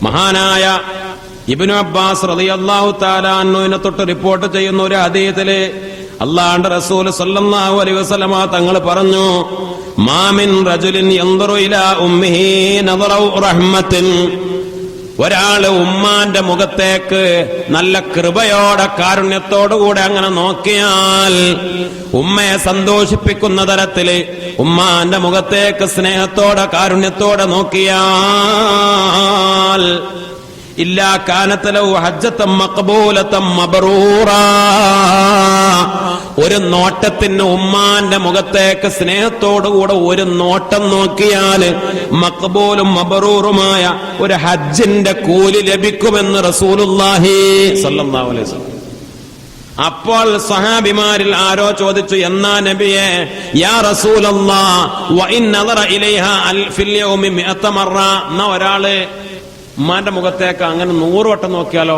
മഹാനായ Ibn Abbas റളിയല്ലാഹു തആല അൻഹുവിനെ തൊട്ട് റിപ്പോർട്ട് ചെയ്യുന്ന ഒരു ഹദീസില് അല്ലാഹുവിന്റെ റസൂൽ സല്ലല്ലാഹു അലൈഹി വസല്ലമ തങ്ങൾ പറഞ്ഞു, മാമിൻ റജുലിൻ യൻദുറു ഇലാ ഉമ്മിഹി നദറ റഹ്മത്തിൻ, ഒരാള് ഉമ്മാന്റെ മുഖത്തേക്ക് നല്ല കൃപയോടെ കാരുണ്യത്തോടുകൂടെ അങ്ങനെ നോക്കിയാൽ, ഉമ്മയെ സന്തോഷിപ്പിക്കുന്ന തരത്തില് ഉമ്മാന്റെ മുഖത്തേക്ക് സ്നേഹത്തോടെ കാരുണ്യത്തോടെ നോക്കിയാൽ, ഇല്ലാ കാനത ലഹു ഹജ്ജത്തൻ മഖ്ബൂലത്തൻ മബ്റൂറാ, ഒരു നോട്ടത്തിന് ഉമ്മാന്റെ മുഖത്തേക്ക് സ്നേഹത്തോടുകൂടെ ഒരു നോട്ടം നോക്കിയാൽ മഖ്ബൂലും മബ്റൂറുമായ ഒരു ഹജ്ജിന്റെ കൂലി ലഭിക്കുമെന്ന് റസൂലുള്ളാഹി സ്വല്ലല്ലാഹു അലൈഹി വസല്ലം. അപ്പോൾ സഹാബിമാരിൽ ആരോ ചോദിച്ചു, എന്നാ നബിയെ, യാ റസൂലല്ലാഹ് വ ഇൻ നദറ ഇലൈഹാ ഫിൽ യൗമി 100 മറ, എന്നാ ഒരാള് ഉമ്മാന്റെ മുഖത്തേക്ക് അങ്ങനെ 100 വട്ടം നോക്കിയാലോ?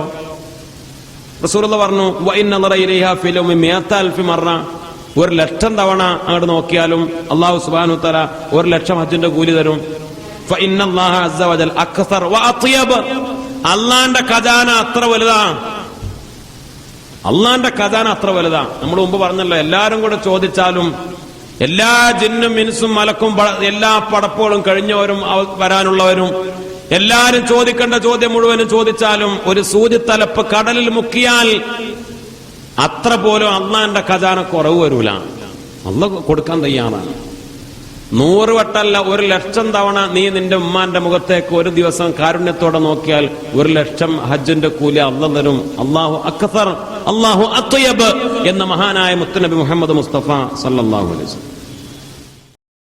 റസൂലുള്ളാഹി പറഞ്ഞു, വ ഇൻ നദറ ഇലൈഹാ ഫിൽ യൗമി 100,000 മറ, 1,00,000 തവണ അങ്ങോട്ട് നോക്കിയാലും അല്ലാഹു സുബ്ഹാനഹു വ തആല 1,00,000 ഹജ്ജിന്റെ കൂലി തരും. ഫ ഇന്നല്ലാഹ അസ്സ വജൽ അക്സർ വ അത്യബ്, അല്ലാഹുവിന്റെ ഖജാന അത്ര വലുതാണ്, അള്ളാന്റെ ഖജാന അത്ര വലുതാ. നമ്മൾ മുമ്പ് പറഞ്ഞല്ലോ, എല്ലാരും കൂടെ ചോദിച്ചാലും, എല്ലാ ജിന്നും മിൻസും മലക്കും എല്ലാ പടപ്പുകളും കഴിഞ്ഞവരും വരാനുള്ളവരും എല്ലാരും ചോദിക്കേണ്ട ചോദ്യം മുഴുവനും ചോദിച്ചാലും ഒരു സൂചിത്തലപ്പ് കടലിൽ മുക്കിയാൽ അത്ര പോലും അള്ളാന്റെ ഖജാന കുറവ് വരൂല. അള്ളാഹ് കൊടുക്കാൻ തയ്യാറാണ്. 100 വട്ടല്ല, 1,00,000 തവണ നീ നിന്റെ ഉമ്മാന്റെ മുഖത്തേക്ക് ഒരു ദിവസം കാരുണ്യത്തോടെ നോക്കിയാൽ 1,00,000 ഹജ്ജിന്റെ കൂലി അള്ളാഹ് തരും. അല്ലാഹു അക്സർ അല്ലാഹു അത്യബ് എന്ന മഹാനായ മുത്തുനബി മുഹമ്മദ് മുസ്തഫ സല്ലല്ലാഹു അലൈഹി വസല്ലം.